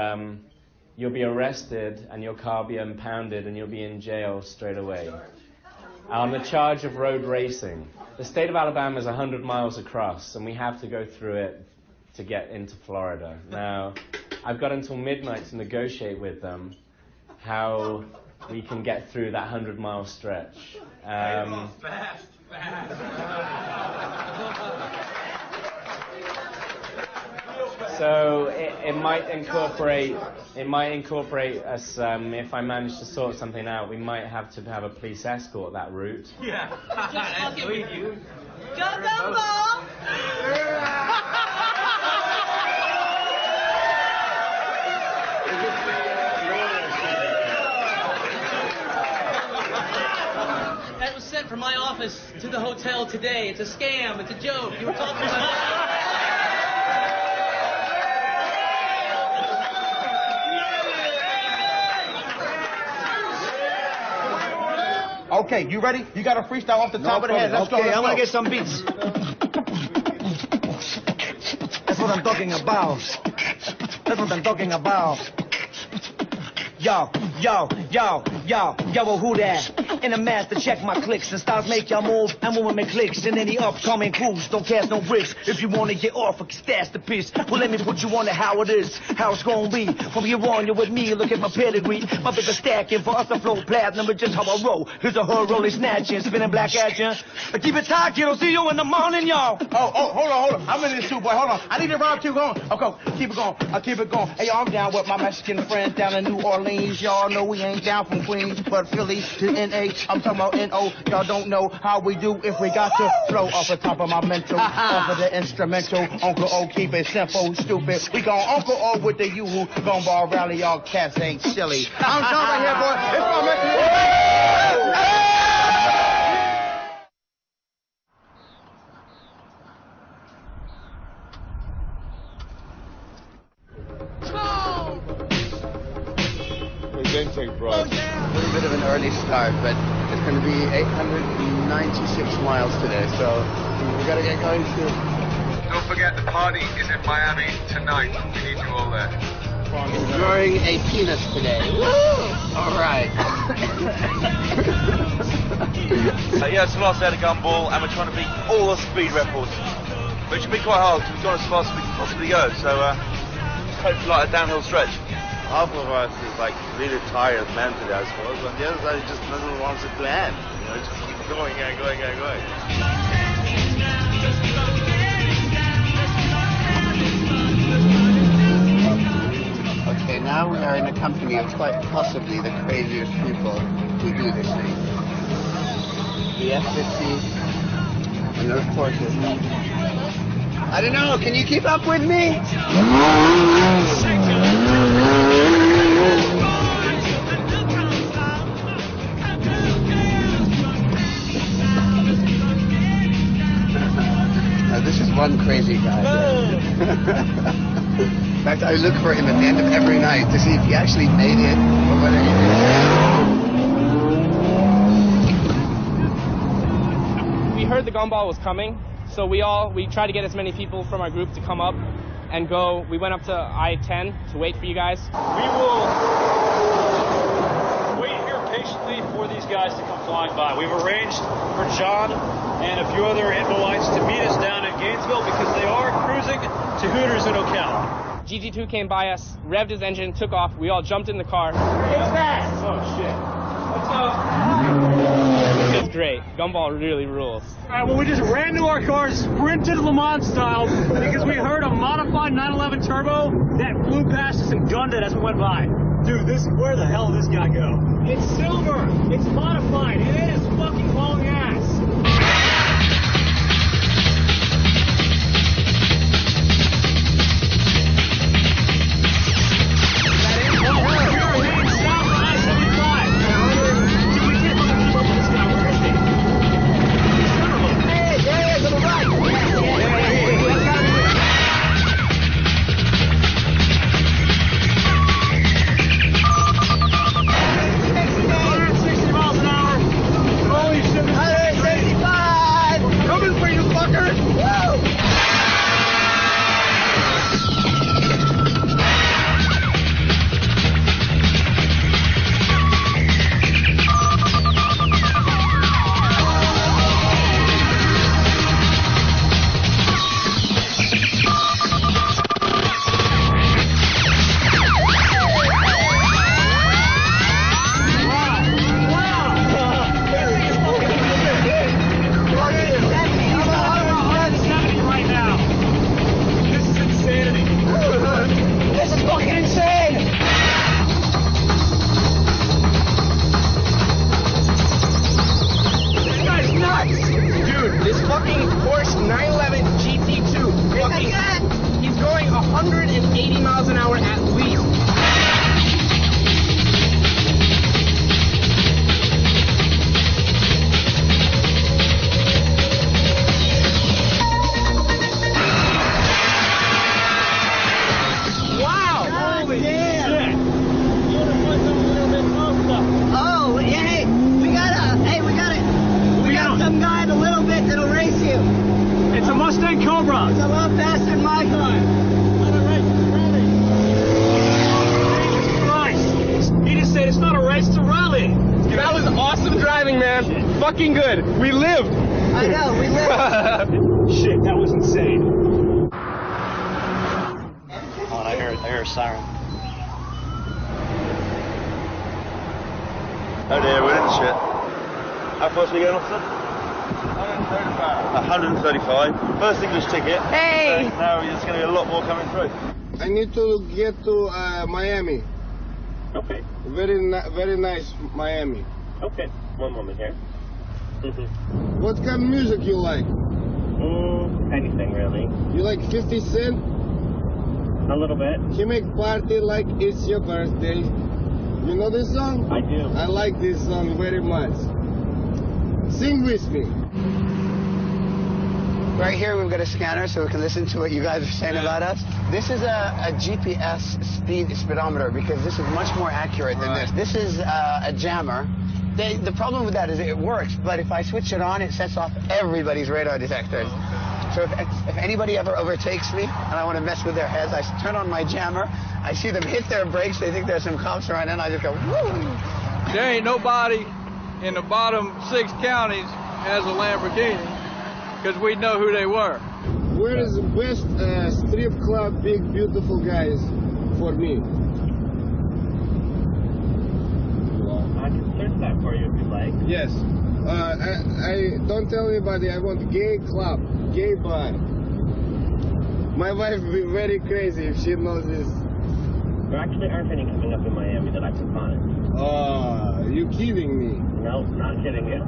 [SPEAKER 8] you'll be arrested and your car be impounded and you'll be in jail straight away on the charge of road racing. The state of Alabama is 100 miles across, and we have to go through it to get into Florida. Now, I've got until midnight to negotiate with them how we can get through that 100-mile stretch. So it might incorporate us, if I manage to sort something out, we might have to have a police escort that route.
[SPEAKER 7] Yeah. I'll give you. Go Gumball!
[SPEAKER 12] That was sent from my office to the hotel today. It's a scam. It's a joke. You were talking about that.
[SPEAKER 10] Okay, you ready? You got a freestyle off the top of the head. Let's go.
[SPEAKER 19] Okay, I'm gonna get some beats. That's what I'm talking about. That's what I'm talking about. Yo, yo, yo, yo, yo, well, who that? In a mask to check my clicks and styles make y'all move and moving my clicks in any upcoming crews. Don't cast no bricks. If you wanna get off, I can stash the piece. Well, let me put you on to how it is, how it's gonna be. From here on, you're with me, look at my pedigree. My paper stacking for us to flow platinum, but just how I roll. Here's a her rolling snatching, spinning black action. Keep it tight, kiddo, see you in the morning, y'all.
[SPEAKER 10] Oh, hold on. I'm in this too, boy. Hold on. I need to ride too. Going. Okay, keep it going. I'll keep it going. Hey, y'all, I'm down with my Mexican friends down in New Orleans. Y'all know we ain't down from Queens, but Philly to NA. I'm talking about NO. Y'all don't know how we do if we got to flow off the top of my mental, off of the instrumental. Uncle O, keep it simple, stupid. We gon' Uncle O with the yoo-hoo. Gumball rally, y'all cats ain't silly. I'm coming here, boy. It's my
[SPEAKER 18] Intake, bro.
[SPEAKER 6] A little bit of an early start, but it's going to be 896 miles today, so we got to get going soon.
[SPEAKER 22] Don't forget the party is in Miami tonight. We need you all there.
[SPEAKER 6] Enjoying a penis today. Woo! All right.
[SPEAKER 25] Yeah, it's the last day of the Gumball, and we're trying to beat all the speed records, which will be quite hard because we've gone as fast as we can possibly go. So hopefully like a downhill stretch.
[SPEAKER 26] Half of us is like really tired mentally, I suppose, and the other side just doesn't want it to end. You know, just keep going and going and going.
[SPEAKER 6] Okay, now we are in the company of quite possibly the craziest people who do this thing. The F-50 and those Porsches. I don't know, can you keep up with me? This is one crazy guy. In fact, I look for him at the end of every night to see if he actually made it or whether he did.
[SPEAKER 27] We heard the Gumball was coming, so we tried to get as many people from our group to come up and go. We went up to I-10 to wait for you guys.
[SPEAKER 22] We will wait here
[SPEAKER 4] patiently for these guys to come flying by. We've arranged for John and a few other Invoites to meet us down in Gainesville because they are cruising to Hooters in Ocala.
[SPEAKER 27] GT2 came by us, revved his engine, took off. We all jumped in the car.
[SPEAKER 4] It's fast! Oh, shit. What's up?
[SPEAKER 27] It was great. Gumball really rules.
[SPEAKER 4] All right, well, we just ran to our cars, sprinted Le Mans style, because we heard a modified 911 turbo that flew past us and gunned it as we went by. Dude, where the hell did this guy go? It's silver. It's modified. It is fucking long ass. He's going 180 miles an hour at least. Wow! Holy shit!
[SPEAKER 10] Oh, hey, we got some guy in a little bit that'll race you.
[SPEAKER 4] It's a Mustang Cobra.
[SPEAKER 10] It's a lot faster than my car.
[SPEAKER 4] He just said it's not a race, it's a rally. That was awesome driving, man. Shit. Fucking good. We lived.
[SPEAKER 10] I know, we lived.
[SPEAKER 4] Shit, that was insane.
[SPEAKER 11] Oh, I hear a siren.
[SPEAKER 25] Oh dear, we're in the shit. How fast are we going, officer? 135. First English ticket.
[SPEAKER 10] Hey!
[SPEAKER 25] So now there's going to be a lot more coming through.
[SPEAKER 14] I need to get to Miami.
[SPEAKER 4] Okay.
[SPEAKER 14] Very nice Miami.
[SPEAKER 4] Okay. One moment here.
[SPEAKER 14] What kind of music you like?
[SPEAKER 4] Anything really.
[SPEAKER 14] You like 50 Cent?
[SPEAKER 4] A little bit.
[SPEAKER 14] He make party like it's your birthday. You know this song?
[SPEAKER 4] I do.
[SPEAKER 14] I like this song very much. Sing with me.
[SPEAKER 6] Right here we've got a scanner so we can listen to what you guys are saying about us. This is a GPS speedometer because this is much more accurate than this. This is a jammer. The problem with that is it works, but if I switch it on, it sets off everybody's radar detectors. So if anybody ever overtakes me and I want to mess with their heads, I turn on my jammer, I see them hit their brakes, they think there's some cops around, and I just go, woo!
[SPEAKER 15] There ain't nobody in the bottom 6 counties has a Lamborghini because we know who they were.
[SPEAKER 14] Where is the best strip club, big, beautiful guys for me?
[SPEAKER 4] I can search that for you if you'd like.
[SPEAKER 14] Yes. I don't tell anybody I want gay club, gay bar. My wife will be very crazy if she knows this.
[SPEAKER 4] There actually aren't any coming up in Miami that I can find.
[SPEAKER 14] Oh, you kidding me?
[SPEAKER 4] No, not kidding you.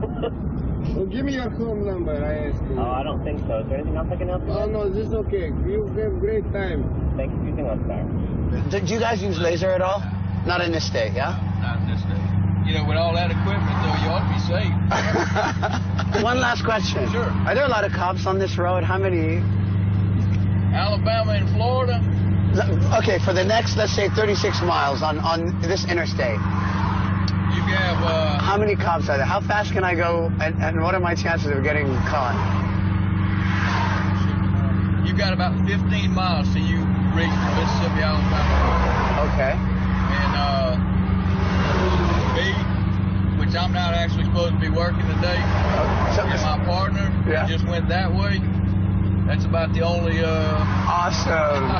[SPEAKER 14] Well, give me your home number, I ask you.
[SPEAKER 4] Oh, I don't think so. Is there anything else I can help you with?
[SPEAKER 14] Oh, no, this is okay. You have great time.
[SPEAKER 4] Thank you for using us, sir.
[SPEAKER 6] Do you guys use laser at all? Not in this state, yeah?
[SPEAKER 15] Not in this state. You know, with all that equipment, though, you ought to be safe.
[SPEAKER 6] One last question.
[SPEAKER 15] Sure.
[SPEAKER 6] Are there a lot of cops on this road? How many?
[SPEAKER 15] Alabama and Florida.
[SPEAKER 6] Okay, for the next, let's say, 36 miles on this interstate.
[SPEAKER 15] You have,
[SPEAKER 6] How many cops are there? How fast can I go, and what are my chances of getting caught?
[SPEAKER 15] you got about 15 miles till you reach Mississippi, Alabama.
[SPEAKER 6] Okay.
[SPEAKER 15] And, actually supposed to be working today. And my partner just went that way. That's about the only,
[SPEAKER 10] Awesome.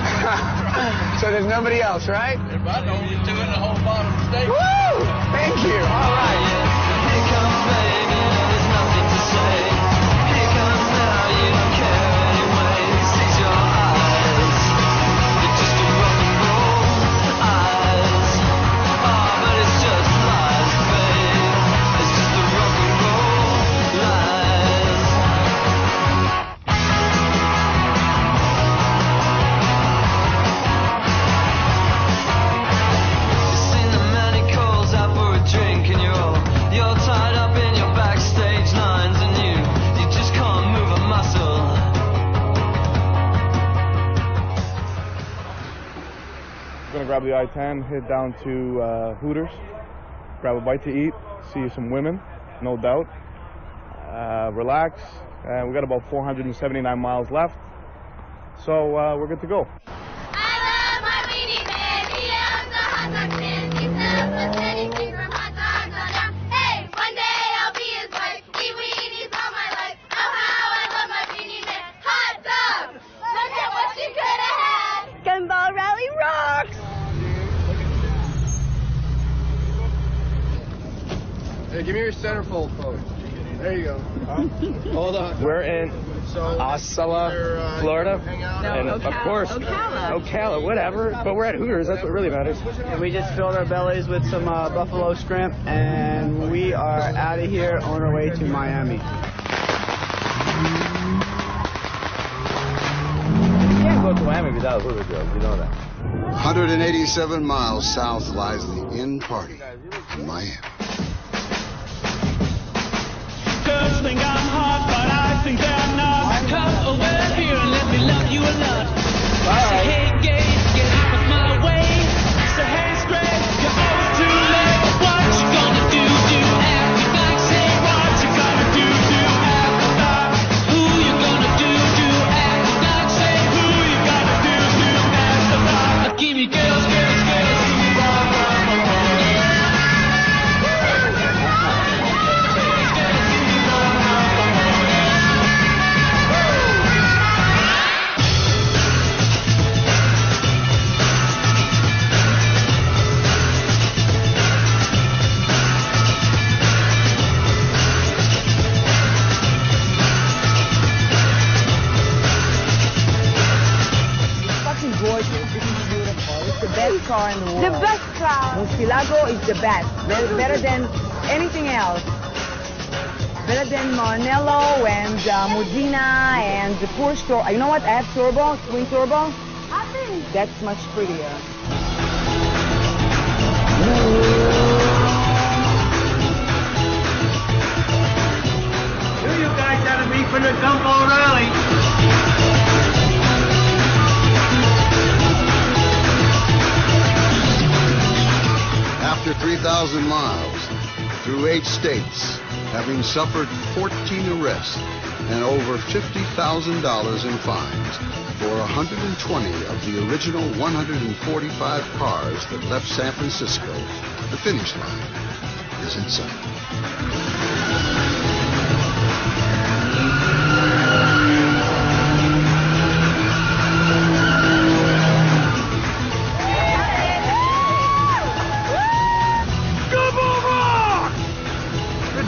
[SPEAKER 10] So there's nobody else, right?
[SPEAKER 15] There's about the only two in the whole bottom state.
[SPEAKER 10] Woo! Thank you. All right.
[SPEAKER 7] Here comes baby, there's nothing to say. Here comes now, you don't care anyway. Sees your eyes, they're just a rock and roll eyes. Oh, but it's just lies, babe. It's just a rock and roll lies. You've seen the man he calls out for a drink, and you're tied up in your backstage lines, and you just can't move a muscle.
[SPEAKER 5] We're gonna grab the I-10, head down to Hooters, grab a bite to eat, see some women, no doubt, relax, and we got about 479 miles left, so we're good to go.
[SPEAKER 13] Gumball Rally rocks!
[SPEAKER 14] Hey, give me your centerfold pose. There you go. Hold on.
[SPEAKER 5] We're in Ocala, Florida, and of course, Ocala, whatever, but we're at Hooters, that's what really matters.
[SPEAKER 16] And we just filled our bellies with some buffalo shrimp, and we are out of here on our way to Miami.
[SPEAKER 5] You can't go to Miami without Hooters, you know that.
[SPEAKER 2] 187 miles south lies the Inn Party in Miami.
[SPEAKER 7] Girls think I'm hot, but I think they're not. Come over here and let me love you a lot. Say, hey, gay, get out of my way. Say, hey, straight, you're always too late. What you gonna do, after that? Say, what you gonna do, after that? Who you gonna do, after that? Say, who you gonna do, after that? Give me girls, girls, girls, give me blah, blah, blah, blah.
[SPEAKER 18] Gorgeous. This is beautiful. It's the best car in the world.
[SPEAKER 13] The best car.
[SPEAKER 18] Murcielago is the best. Better than anything else. Better than Maranello and Modena and the Porsche Turbo. You know what? I have turbo, twin turbo. That's much prettier.
[SPEAKER 7] You guys gotta be for the Gumball Rally.
[SPEAKER 2] After 3,000 miles, through 8 states, having suffered 14 arrests and over $50,000 in fines for 120 of the original 145 cars that left San Francisco, the finish line is in sight.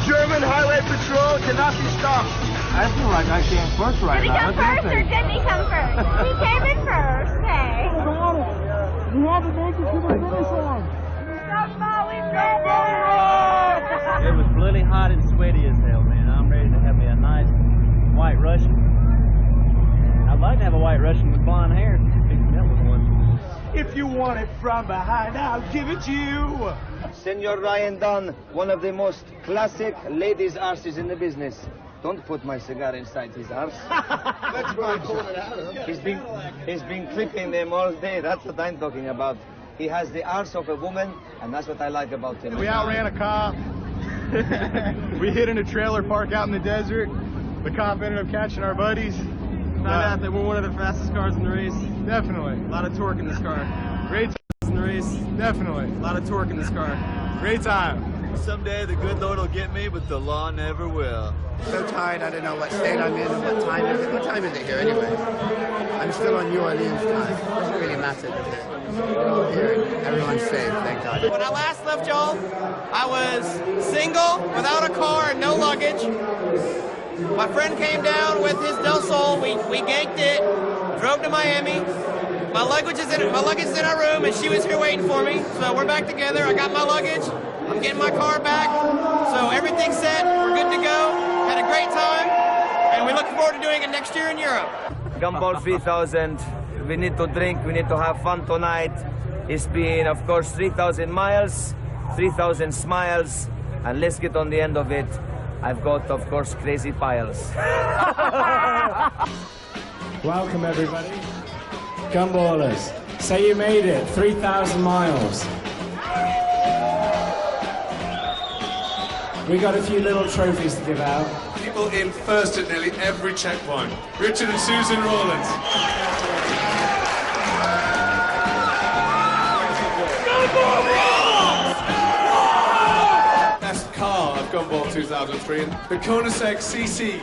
[SPEAKER 10] German Highway Patrol cannot be stopped. I feel like I came first right now.
[SPEAKER 13] Did he come first or didn't he come first? He came in first, hey.
[SPEAKER 10] You have to make it to the finish line.
[SPEAKER 11] It was bloody hot and sweaty as hell, man. I'm ready to have me a nice white Russian. I'd like to have a white Russian with blonde hair. Pick me up with one.
[SPEAKER 10] If you want it from behind, I'll give it to you.
[SPEAKER 20] Senor Ryan Dunn, one of the most classic ladies' arses in the business. Don't put my cigar inside his arse.
[SPEAKER 10] That's why I'm pulling it out of him.
[SPEAKER 20] He's been clipping them all day. That's what I'm talking about. He has the arse of a woman, and that's what I like about him.
[SPEAKER 21] We outran a cop. We hid in a trailer park out in the desert. The cop ended up catching our buddies.
[SPEAKER 27] Found out that we're one of the fastest cars in the race.
[SPEAKER 21] Definitely.
[SPEAKER 27] A lot of torque in this car.
[SPEAKER 21] Great
[SPEAKER 27] in the race.
[SPEAKER 21] Definitely.
[SPEAKER 27] A lot of torque in this car.
[SPEAKER 21] Great time.
[SPEAKER 26] Someday the good Lord will get me, but the law never will.
[SPEAKER 6] So tired, I don't know what state I'm in and what time is it. What time is it here anyway? I'm still on New Orleans time. Doesn't really matter, does it? We're all here. Everyone's safe, thank God.
[SPEAKER 1] When I last left y'all, I was single, without a car, and no luggage. My friend came down with his Del Sol. We ganked it, drove to Miami. My luggage is in our room, and she was here waiting for me. So we're back together. I got my luggage. I'm getting my car back. So everything's set. We're good to go. Had a great time, and we look forward to doing it next year in Europe.
[SPEAKER 19] Gumball 3000. We need to drink. We need to have fun tonight. It's been, of course, 3,000 miles, 3,000 smiles, and let's get on the end of it. I've got, of course, crazy piles.
[SPEAKER 3] Welcome, everybody. Gumballers, say you made it 3,000 miles. We got a few little trophies to give out.
[SPEAKER 8] People in first at nearly every checkpoint. Richard and Susan Rawlins. Best car of Gumball 2003, the Koenigsegg CC,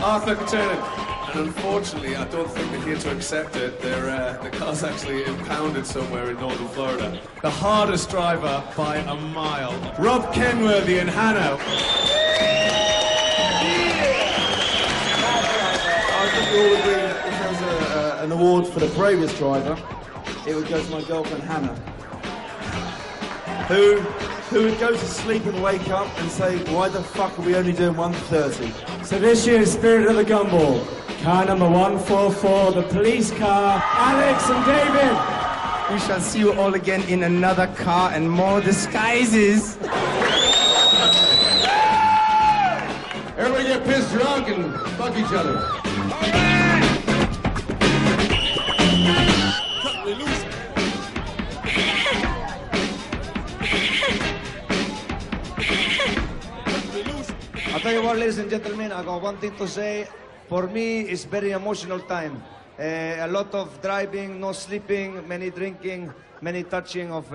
[SPEAKER 8] Arthur Turner. And unfortunately, I don't think they're here to accept it. The car's actually impounded somewhere in northern Florida. The hardest driver by a mile, Rob Kenworthy and Hannah.
[SPEAKER 9] I think we all agree that if there was an award for the bravest driver, it would go to my girlfriend Hannah, who would go to sleep and wake up and say, why the fuck are we only doing 130?
[SPEAKER 3] So this year's Spirit of the Gumball, car number 144, the police car, Alex and David.
[SPEAKER 10] We shall see you all again in another car and more disguises.
[SPEAKER 9] Everybody get pissed drunk and fuck each other.
[SPEAKER 19] I'll tell you what, ladies and gentlemen, I got one thing to say. For me, it's very emotional time. A lot of driving, no sleeping, many drinking, many touching of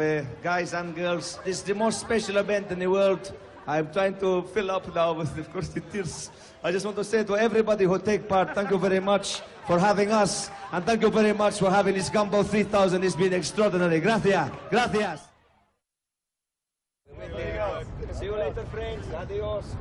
[SPEAKER 19] guys and girls. This is the most special event in the world. I'm trying to fill up now with, of course, the tears. I just want to say to everybody who take part, thank you very much for having us, and thank you very much for having this Gumball 3000. It's been extraordinary. Gracias. Gracias. See you later, friends. Adios.